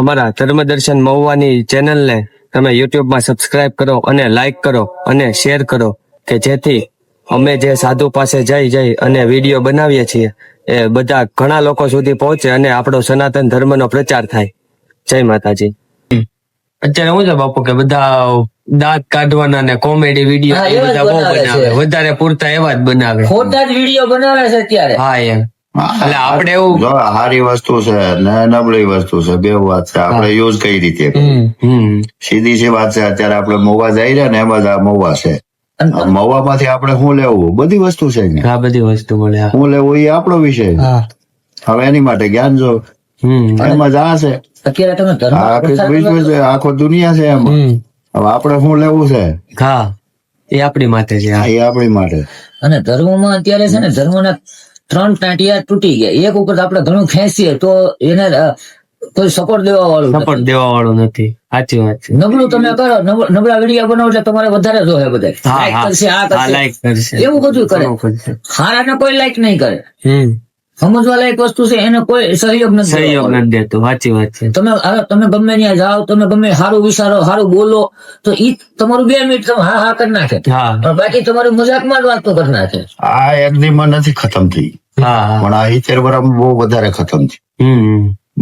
અમારા ધર્મદર્શન મહુવાની ચેનલને તમે યુટ્યુબમાં સબસ્ક્રાઇબ કરો અને લાઈક કરો અને શેર કરો કે જેથી અમે જે સાધુ પાસે જઈ અને વિડીયો બનાવીએ છીએ એ બધા ઘણા લોકો સુધી પહોંચે અને આપણો સનાતન ધર્મનો પ્રચાર થાય. જય માતાજી. અત્યારે શું છે બાપુ કે બધા દાંત કાઢવાના ને કોમેડી વિડીયો બધા બહુ બનાવે, વધારે પૂરતા એવા જ બનાવે, ખોટા જ વિડીયો બનાવે છે અત્યારે. હા એમ. એટલે આપણે એવું સારી વસ્તુ છે ને નબળી વસ્તુ છે, બે વાત છે. આપણે યુઝ કઈ રીતે સીધી સી વાત છે. અત્યારે આપણે મહુવા જઈ રહ્યા ને એમાં જ આ મહુવા છે. મહુવામાંથી આપણે શું લેવું, બધી વસ્તુ છે. આ બધી વસ્તુ મળે. શું લેવું એ આપણો વિષય. હવે એની માટે જ્ઞાન જો એમાં જ આ છે. અત્યારે તમે આખો દુનિયા છે એમાં. હવે આપણે શું લેવું છે, હા એ આપણી માટે છે. એ આપણી માટે. અને ધર્મમાં અત્યારે છે ને ધર્મના 3 ટાંટિયા તૂટી ગયા. એક ઉપર આપણે ઘણું ખેંચીએ તો એને કોઈ સપોર્ટ દેવા વાળું નથી. સાચી વાત છે. નબળું તમે કરો, નબળા વિડીયો બનાવો એટલે તમારે વધારે જોહે બધા લાઈક કરશે, આ કરશે, એવું બધું કરે. હારાને કોઈ લાઈક નહીં કરે. સમજવા લાયક વસ્તુ છે એને કોઈ સહયોગ નથી દેતો. સાચી વાત છે. તમે ગમે ત્યાં જાઓ, તમે ગમે સારું વિચારો, સારું બોલો તો ઈ તમારું 2 મિનિટ તમે હા કરી નાખે. બાકી તમારું મજાકમાં જ વાતો કરી નાખે. આ એક દીમાં નથી ખતમ થઈ, પણ આ 70 વર્ષ બહુ વધારે ખતમ છે.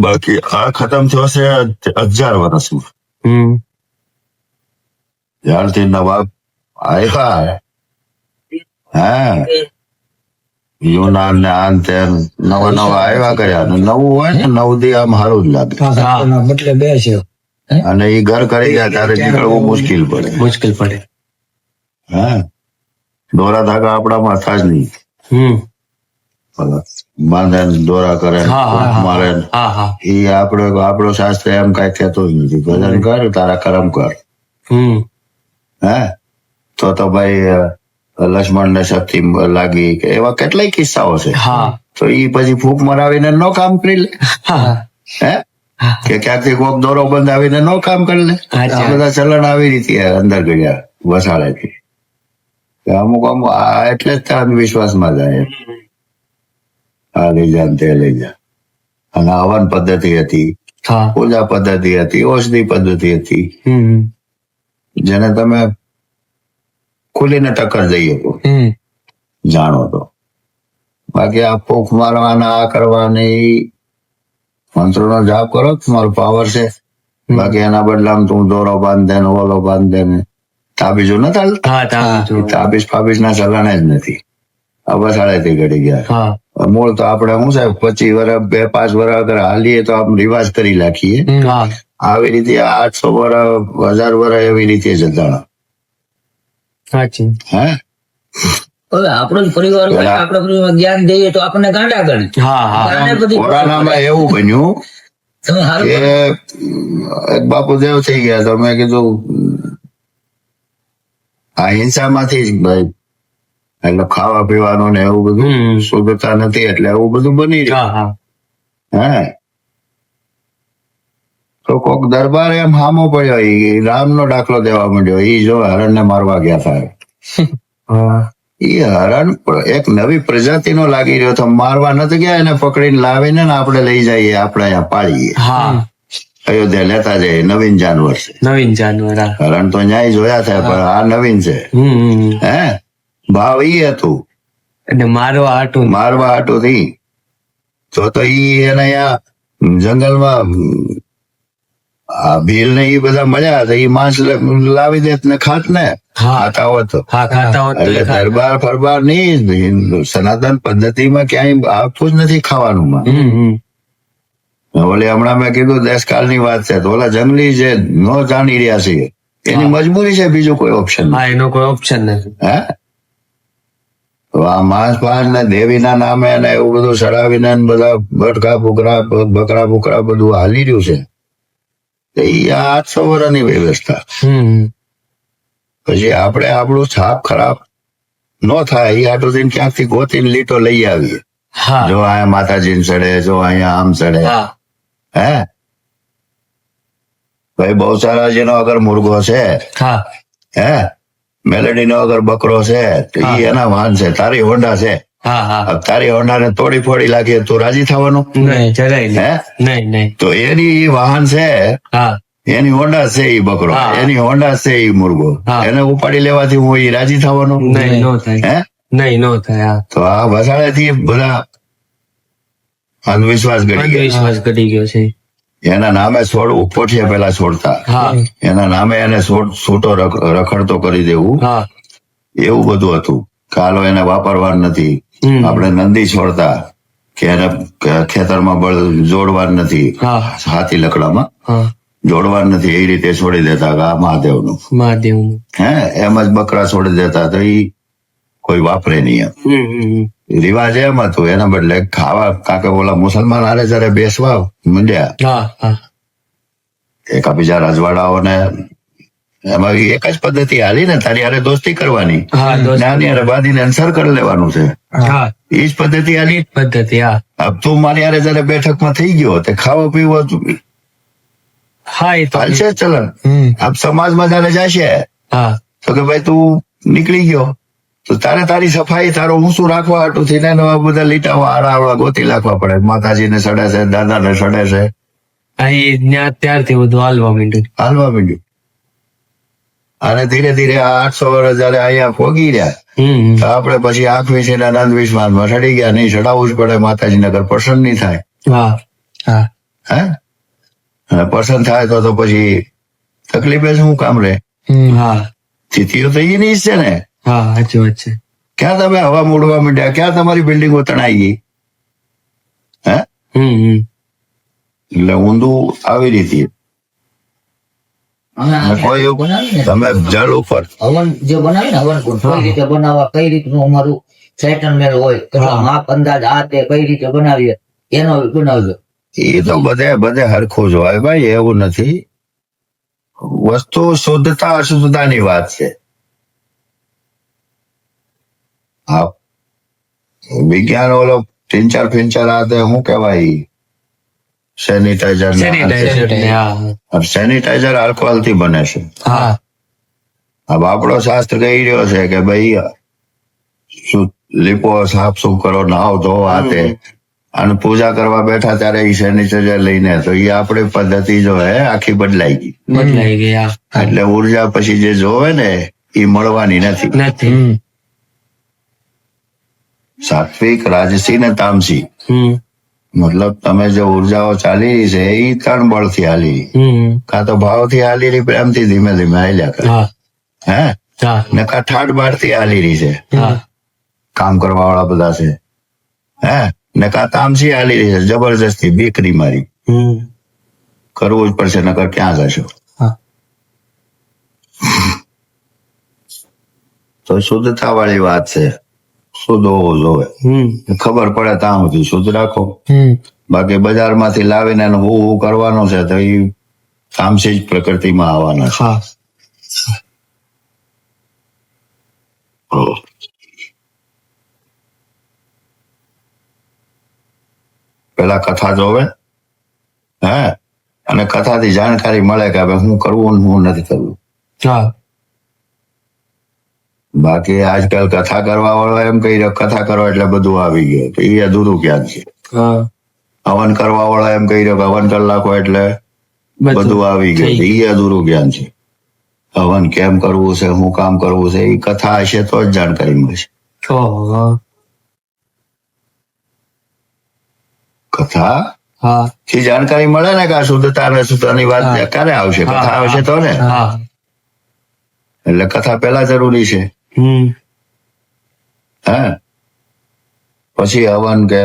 બાકી આ ખતમ થયો છે 1000 વર્ષમાં. જ્યારથી નવાબ આવ્યા, હા યુનાન ને આન તે નવા આવ્યા કર્યા. નવું હોય ને 9 દી આમ સારું જ લાગે. એટલે 2 છે. અને એ ઘર કરી ગયા ત્યારે નીકળવું મુશ્કેલ પડે. હા, દોરા ધાગા આપણામાં થાય જ નહીં. બાંધે દોરા કરે, મારે એ આપણો શાસ્ત્ર એમ કઈ કહેતો જ નથી. ભજન કર, તારા કરમ કર. હે તો ભાઈ લક્ષ્મણ ને શક્તિ લાગી કે એવા કેટલાય કિસ્સાઓ છે. તો એ પછી ફૂંક મરાવીને નો કામ કરી લે. હે કે ક્યાંકથી કોક દોરો બંધાવીને નો કામ કરી લે. આ બધા ચલણ આવી રીતે અંદર ગયા વસાડેથી. અમુક એટલે જ અંધવિશ્વાસમાં જાય. આ લઈ જા તે લઈ જા. અને હવન પદ્ધતિ હતી, પૂજા પદ્ધતિ હતી, ઔષધિ પદ્ધતિ હતી, જેને તમે ખુલીને ટક્કર દઈ શકો જાણો તો. બાકી આ ફૂંક મારવાના, આ કરવાની, મંત્રોનો જાપ કરો તમારો પાવર છે. બાકી એના બદલામાં તું દોરો બાંધે ને ઓલો બાંધે ને તાબીજો ન તાબીજ ફાબીજ ના ચલણ જ નથી. આ વસાડેથી ઘડી ગયા. મૂળ તો આપણે શું સાહેબ 25 વર્ષ 2-5 વર્ષ અગર હાલીએ તો આમ રિવાજ કરી નાખીએ. આવી રીતે 800 વર્ષ 1000 વર્ષ એવી રીતે જતા. હે હવે આપણો જ પરિવાર હોય, આપણે જ્ઞાન દઈએ તો આપણને ગાંડા ગણે. કોરોનામાં એવું બન્યું કે એક બાપુ દેવ થઈ ગયા. તો મેં કીધું આ હિંસામાંથી જ ભાઈ, એટલે ખાવા પીવાનું ને એવું બધું શુદ્ધતા નથી એટલે એવું બધું બની રહ્યું. હે તો કોક દરબાર એમ હામો પડ્યો, રામનો દાખલો દેવા માંડ્યો. ઈ જો હરણ ને મારવા ગયા થાય. ઈ હરણ એક નવી પ્રજાતિનો લાગી રહ્યો તો મારવા નથી ગયા, એને પકડીને લાવીને આપણે લઈ જઈએ, આપણે અહીંયા પાળીએ. અયોધ્યા લેતા જઈએ. નવીન જાનવર છે. હરણ તો ન્યાય જોયા છે, પણ આ નવીન છે. હે ભાવ ઈ હતું મારવા હાટું થી. તો ઈ એને જંગલમાં ભીલ ને ઈ બધા મળ્યા તો ઈ માંસ લાવી દે ને ખાત ને ખાતા હોત. એટલે દરબાર ફરબાર ની સનાતન પદ્ધતિમાં ક્યાંય આપવું જ નથી ખાવાનું. ઓલે હમણાં મેં કીધું દેશકાળની વાત છે. તો ઓલા જંગલી જે નો જાણી રહ્યા છે એની મજબૂરી છે, બીજું કોઈ ઓપ્શન નથી. હે તો આ માંસ પાંસ ને દેવીના નામે ને એવું બધું ચડાવીને બધા બટકા બકરા બુકરા બધું હાલી રહ્યું છે. એ 800 વર્ષની વ્યવસ્થા. પછી આપણે આપણું છાપ ખરાબ ન થાય એ આટલું દિન ક્યાંકથી ગોતીને લીટો લઈ આવીએ. જો અહીંયા માતાજીને ચડે, જો અહીંયા આમ ચડે. હે ભાઈ બહુચરાજીનો અગર મુર્ગો છે, હે મેલેડી નો અગર બકરો છે તો ઈ એના વાહન છે. તારી હોન્ડા છે, હા હા હવે તારી હોન્ડાને તોડી ફોડી લાગી તું રાજી થવાનું? નહીં જરાય હે? નહીં નહીં તો એની વાહન છે, હા એની હોન્ડા છે એ બકરો, હા. એની હોન્ડા છે એ મુર્ગો, હા. એને ઉપાડી લેવાથી હું એ રાજી થવાનો? નહીં નો થાય હે? નહીં નો થાય હા તો આ વસાડેથી બધા અંધવિશ્વાસ ગળી ગયા. અંધવિશ્વાસ ઘટી ગયો છે એના નામે છોડવું, પોઠિયા પેલા છોડતા, હા એના નામે એને છૂટો રખડતો કરી દેવું, હા એવું બધું હતું. કાલો એને વાપરવાનું નથી. હમ. આપણે નંદી છોડતા કે એને ખેતરમાં બળ જોડવાનું નથી, હા હાથી લકડામાં હા જોડવાનું નથી, એ રીતે છોડી દેતા કે આ મહાદેવનું. મહાદેવનું હે, એમ જ બકરા છોડી દેતા તો એ કોઈ વાપરે નહીં એમ. રિવાજ એમ હતું. એના બદલે ખાવા કાકે ઓલા મુસલમાન હારે જયારે બેસવા માંડ્યા, હા હા એકાબીજા રજવાડાઓને, એમાં એક જ પદ્ધતિ હાલી ને, તારી હારે દોસ્તી કરવાની, હા દોસ્ત નાની હારે બાંધીને અનસર કરી લેવાનું છે, હા એ જ પદ્ધતિ હાલી. પદ્ધતિ હા अब તું મારી હારે જયારે બેઠકમાં થઈ ગયો તે ખાવા પીવા હા એ તો હાલશે ચલણ. આપ સમાજમાં જયારે જશે હા તો કે ભાઈ તું નીકળી ગયો તો તારે તારી સફાઈ, તારો ઊંચું રાખવા હાટું થઈને બધા લીટાવા આડાવડા ગોતી નાખવા પડે. માતાજીને સડે છે, દાદાને સડે છે, અહીં ત્યારથી બધું હાલવા માંડ્યું હાલવા માંડ્યું. અને ધીરે ધીરે આ 800 વર્ષ જયારે અહીંયા પોગી રહ્યા તો આપણે પછી આંખ વીસીને અંધવિશ્વાસમાં સડી ગયા. નહીં, સડાવવું જ પડે માતાજી, નગર પસંદ નહીં થાય. હા હા હે, અને પસંદ થાય તો પછી તકલીફ શું કામ રે? હા સ્થિતિઓ તો એની જ છે ને. હા સાચી વાત છે ક્યાં તમે હવા મૂડવા માંડ્યા? ક્યાં તમારી બિલ્ડિંગો તણાઈ ગઈ? હે, એટલે ઊંધું આવી રીતે કોઈ એવું બનાવે ને તમે જળ ઉપર હવન જે બનાવે ને હવન કુંડ કઈ રીતે બનાવવા, કઈ રીતનું અમારું સેટલમેન્ટ હોય, કેટલા માપ અંદાજ આ તે કઈ રીતે બનાવીએ એનો બનાવજો. એ તો બધે હરખું જ હોય ભાઈ, એવું નથી. વસ્તુ શુદ્ધતા અશુદ્ધતાની વાત છે. હા, વિજ્ઞાન ઓલો ટિંચર ફિંચર આ તે શું કહેવાય, સેનિટાઈઝર. સેનિટાઈઝર આલ્કોહોલ થી બને છે. હા હવે આપણો શાસ્ત્ર કહી રહ્યો છે કે ભાઈ લીપો, સાફ સુફ કરો, નાવ ધો આ તે, અને પૂજા કરવા બેઠા ત્યારે એ સેનિટાઈઝર લઈને, તો એ આપણી પદ્ધતિ જો હે આખી બદલાઈ ગઈ. એટલે ઉર્જા પછી જે જોવે ને એ મળવાની નથી. સાત્વિક, રાજસી ને તામસી, મતલબ તમે જે ઉર્જાઓ ચાલી રહી છે એ 3 બળથી હાલી રહી. કાં તો ભાવથી હાલી રહી, પ્રેમથી ધીમે ધીમે હાલ્યા કરે, હે, ને કાં ઠાઠ બારથી હાલી રહી છે, કામ કરવા વાળા બધા છે, હે, ને કાં તામસી હાલી રહી છે, જબરજસ્તી બીકરી મારી કરવું જ પડશે, નકર ક્યાં જશો? તો શુદ્ધતા વાળી વાત છે. શુદ્ધ હોવું જોવે, ખબર પડે ત્યાં સુધી શુદ્ધ રાખો. બાકી બજારમાંથી લાવીને હું કરવાનું છે તો એ તામસી જ પ્રકૃતિમાં આવવાના છે. પેલા કથા જોવે, હે, અને કથાથી જાણકારી મળે કે હવે હું કરવું ને હું નથી કરવું. બાકી આજકાલ કથા કરવા વાળો એમ કહી રહ્યો કથા કરો એટલે બધું આવી ગયું, તો એ અધૂરું જ્ઞાન છે. હવન કરવા વાળો એમ કહી રહ્યો કે હવન કલાકો એટલે બધું આવી ગયું, એ અધૂરું જ્ઞાન છે. હવન કેમ કરવું છે, શું કામ કરવું છે, એ કથા હશે તો જ જાણકારી મળશે. કથા થી જાણકારી મળે ને કે આ શુદ્ધતા અને શુદ્ધતાની વાત ક્યારે આવશે? કથા આવશે તો ને. એટલે કથા પેલા જરૂરી છે. હે, પછી હવન કે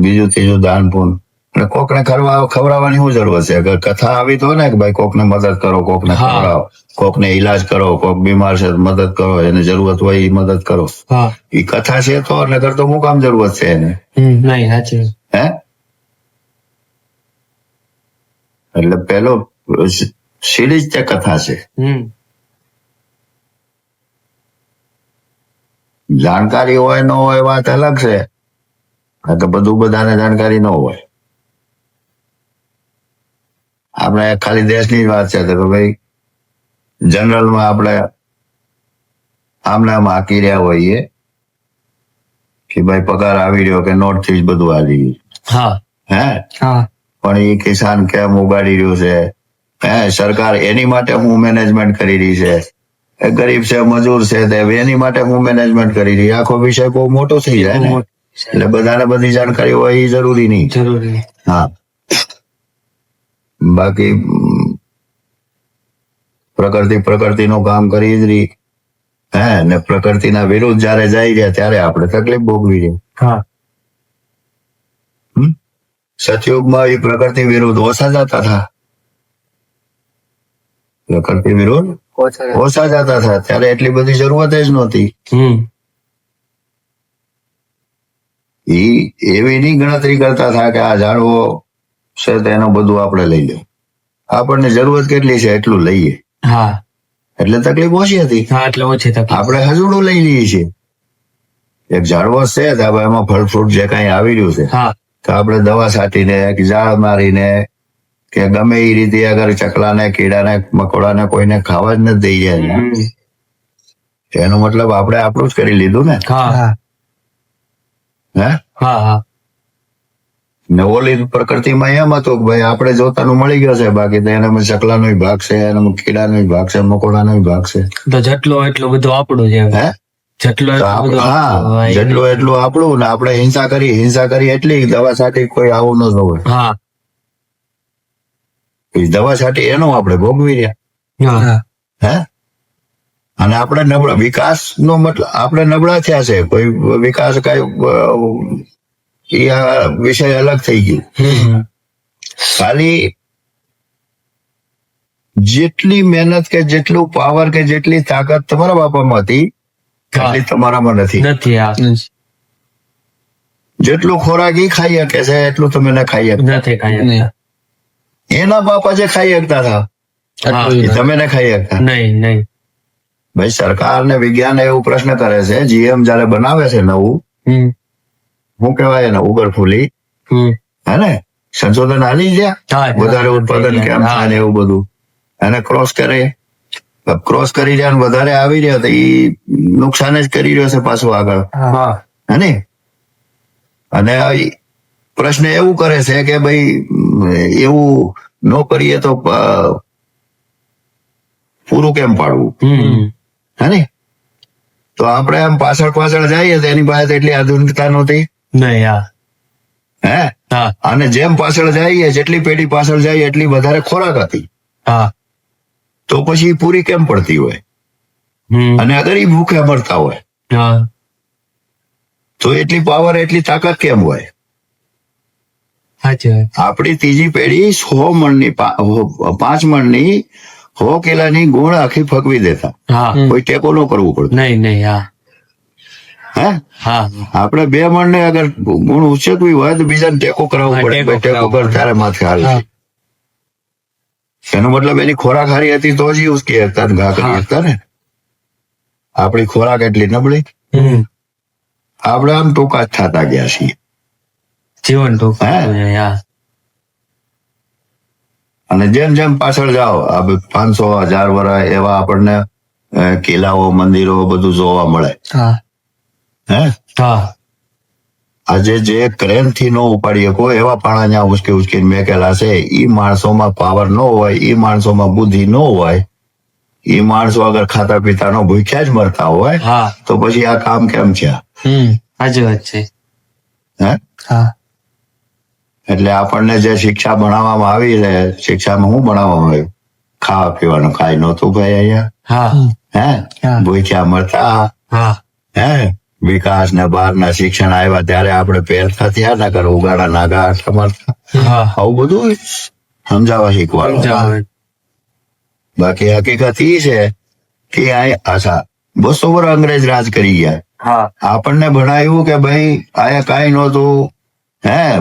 બીજું ત્રીજું દાન પુણ્ય. એટલે કોકને ખવડાવવાની શું જરૂર છે? અગર કથા આવી તો ને કે ભાઈ કોકને મદદ કરો, કોકને ખવડાવો, કોકને ઈલાજ કરો, કોક બીમાર છે મદદ કરો, એને જરૂરત હોય એ મદદ કરો. એ કથા છે તો, નકર તો શું કામ જરૂરત છે એને? હે, એટલે પેલો સીડી જ તે કથા છે. જાણકારી હોય ન હોય વાત અલગ છે, કારણ કે બધું બધાને જાણકારી ન હોય. આપણે ખાલી દેશની જ વાત છે તો ભાઈ જનરલમાં આપણે આમને આમ હાકી રહ્યા હોઈએ કે ભાઈ પગાર આવી રહ્યો કે નોટ થી જ બધું આવી ગયું. પણ એ કિસાન કેમ ઉગાડી રહ્યું છે, સરકાર એની માટે હું મેનેજમેન્ટ કરી રહી છે, ગરીબ છે મજૂર છે એની માટે હું મેનેજમેન્ટ કરી રહી. આખો વિષય બહુ મોટો થઈ જાય ને, એટલે બધાને બધી જાણકારી હોય એ જરૂરી નહીં. હા, બાકી પ્રકૃતિનું કામ કરી જ રહી. ને પ્રકૃતિના વિરુદ્ધ જયારે જાય રહ્યા ત્યારે આપણે તકલીફ ભોગવી રહી. સતયુગમાં એ પ્રકૃતિ વિરુદ્ધ ઓછા જતા હતા, પ્રકૃતિ વિરુદ્ધ ઓછા જતા હતા ત્યારે એટલી બધી જરૂરત જ નહોતી. એવી ની ગણતરી કરતા હતા કે આ ઝાડવો છે તો એનું બધું આપણે લઈ લે, આપણને જરૂરત કેટલી છે એટલું લઈએ. એટલે તકલીફ ઓછી હતી. આપણે હજુડું લઈ લઈએ છીએ. એક ઝાડવો છે તો એમાં ફળ ફ્રૂટ જે કઈ આવી રહ્યું છે તો આપણે દવા છાંટીને ઝાડ મારીને કે ગમે એ રીતે અગર ચકલાને કીડાને મકોડાને કોઈને ખાવા જ નથી દઈ જાય, એનો મતલબ આપણે આપણું જ કરી લીધું ને. ને ઓલી પ્રકૃતિમાં એમ હતું કે ભાઈ આપણે જોતાનું મળી ગયો છે, બાકી તો એનામાં ચકલાનો ભાગ છે, એનામાં કીડાનો ભાગ છે, મકોડાનો ભાગ છે. તો જેટલું એટલું બધું આપણું છે. જેટલું એટલું આપણું. ને આપણે હિંસા કરી એટલી દવા છાંટી કોઈ આવું ન હોય. દવા છાંટી એનો આપણે ભોગવી રહ્યા. અને આપણે નબળા વિકાસ નો મતલબ આપણે નબળા થયા છે. કોઈ વિકાસ કઈ વિષય અલગ થઈ ગયું. ખાલી જેટલી મહેનત કે જેટલું પાવર કે જેટલી તાકાત તમારા બાપામાં હતી એટલી તમારામાં નથી. જેટલું ખોરાક એ ખાઈ શકે છે એટલું તમે ન ખાઈ શકતા. એના બાપા જે ખાઈ શકતા હતા તમે ન ખાઈ શકતા. નહીં. ભાઈ સરકાર ને વિજ્ઞાન એવું પ્રશ્ન કરે છે, જીએમ જયારે બનાવે છે નવું, શું કેવાય એને ઉગરફૂલી, હે ને, સંશોધન હાલી ગયા વધારે ઉત્પાદન કેમ થાય એવું બધું, એને ક્રોસ કરી રહ્યા વધારે આવી રહ્યા તો એ નુકસાન જ કરી રહ્યો છે પાછું આગળ, હે ને. અને પ્રશ્ન એવું કરે છે કે ભાઈ એવું ન કરીએ તો પૂરું કેમ પાડવું, હે ને. તો આપણે આમ પાછળ જઈએ તો એની પાસે એટલી આધુનિકતા નહોતી. અને જેમ પાછળ જઈએ જેટલી પેઢી પાછળ જાય એટલી વધારે ખોરાક હતી. તો પછી પૂરી કેમ પડતી હોય, અને અગર એ ભૂખે મરતા હોય તો એટલી પાવર એટલી તાકાત કેમ હોય. આપણી ત્રીજી પેઢી 100 મણની 5 મણની 100 કિલાની ગુણ આખી ફગવી દેતા, કોઈ ટેકો ન કરવું પડતું. આપણે 2 મણને અગર ગુણ ઉછેરવી હોય તો બીજાને ટેકો કરાવવો પડે, ટેકો કર ત્યારે માથે હાલ. એનો મતલબ એની ખોરાક હારી હતી તો જ ઉસકી શકતા ઘા કરી શકતા ને. આપણી ખોરાક એટલી નબળી, આપણે આમ ટૂંકા જ થતા ગયા છીએ. જીવન અને જેમ જેમ પાછળ જાઓ 500,000 વર્ષ એવા આપણને કિલ્લાઓ મંદિરો બધું જોવા મળે. આજે જે ક્રેન થી નો ઉપાડી શકો એવા પાણા જ્યાં ઉચકીને મેકેલા છે, ઈ માણસોમાં પાવર ન હોય, ઈ માણસોમાં બુદ્ધિ ન હોય, ઈ માણસો અગર ખાતા પીતા નો ભૂખ્યા જ મરતા હોય તો પછી આ કામ કેમ છે. સાચી વાત છે. એટલે આપણને જે શિક્ષા ભણાવવામાં આવી છે, શિક્ષામાં શું ભણાવવામાં આવ્યું? ખાવા પીવાનું ખાઈ નહોતું ભાઈ અહીંયા, ભૂખ્યા મરતા. વિકાસ ને બહારના શિક્ષણ આવ્યા ત્યારે આપણે પહેરતા થયા ના કરે, ઉગાડા નાગા આટલા મારતા, આવું બધું સમજાવવા શીખવાનું. બાકી હકીકત ઈ છે કે આશા 200 વર્ષ અંગ્રેજ રાજ કરી ગયા. આપણને ભણાવ્યું કે ભાઈ આયા કઈ નહોતું,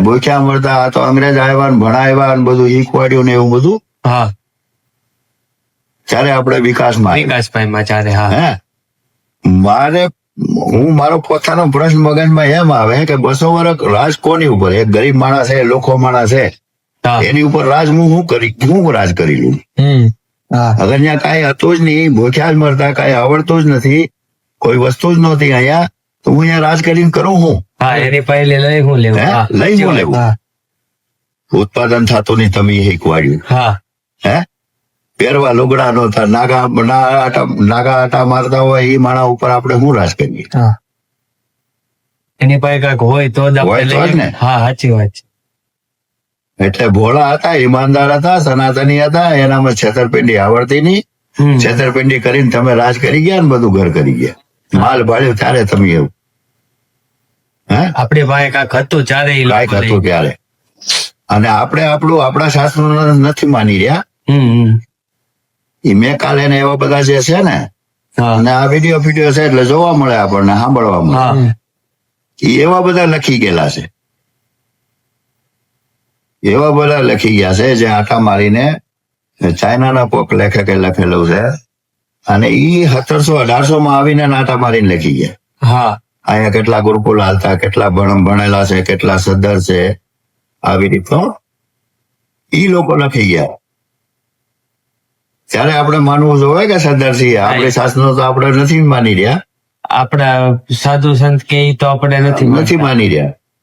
ભૂખ્યા મળતા, આ તો અંગ્રેજ આવ્યા ને ભણાવ્યા ને બધું શીખવાડ્યું ને એવું બધું. ત્યારે આપણે વિકાસમાં મારો પોતાનો પ્રશ્ન મગજમાં એમ આવે કે 200 વર્ષ રાજ કોની ઉપર? એક ગરીબ માણસ છે, લોખો માણસ છે, એની ઉપર રાજ હું રાજ કરી લઉં? અગર ત્યાં કઈ હતું જ નહીં, ભૂખ્યા જ મરતા, કઈ આવડતું જ નથી, કોઈ વસ્તુ જ નહોતી અહીંયા, તો હું અહીંયા રાજ કરીને કરું હું હા એની પહેલી લઈ હું લેવું હે? હા, લઈ હું લેવું? હા ઉત્પાદન થતું નહીં તમે શીખવાડ્યું હા હે પહેરવા લુગડા નો થાય નાગા આટા મારતા હોય એ માણા ઉપર આપણે શું રાજ કરીએ? હા એની પાસે કાંઈક હોય તો જ હોય આપણે તો જ લઈએ. ને. હા સાચી વાત છે. એટલે ભોળા હતા, ઈમાનદાર હતા, સનાતની હતા, એનામાં છેતરપિંડી આવડતી નહીં. હમ. છેતરપિંડી કરીને તમે રાજ કરી ગયા ને બધું ઘર કરી ગયા. માલ ભાળ્યો ત્યારે તમે એવું હે આપણી પાસે કાંઈક હતું ચારે ઈ લોકો કાંઈક લઈ હતું ત્યારે. અને આપણે આપણા શાસ્ત્રો નથી માની રહ્યા. હમ. ઈ મેં કાલે ને એવા બધા જે છે ને હા અને આ વિડીયો છે એટલે જોવા મળે આપણને, સાંભળવા મળે. હા ઈ એવા બધા લખી ગયેલા છે, એવા બધા લખી ગયા છે જે આટા મારીને ચાઇનાના પોક લેખકે લખેલું છે અને ઈ 1700-1800 માં આવીને આટા મારીને લખી ગયા. હા અહીંયા કેટલા ગુરુકુલ હાલતા, કેટલા ભણેલા છે, કેટલા સદ્ધર છે, આવી રીતનો ઈ લોકો લખી ગયા. ત્યારે આપણે માનવું જોઈએ કે સદ્ધર છીએ. આપણે શાસ્ત્રો તો આપણે નથી માની રહ્યા, આપણા સાધુ સંત કે ઈ તો આપણે નથી નથી માની રહ્યા.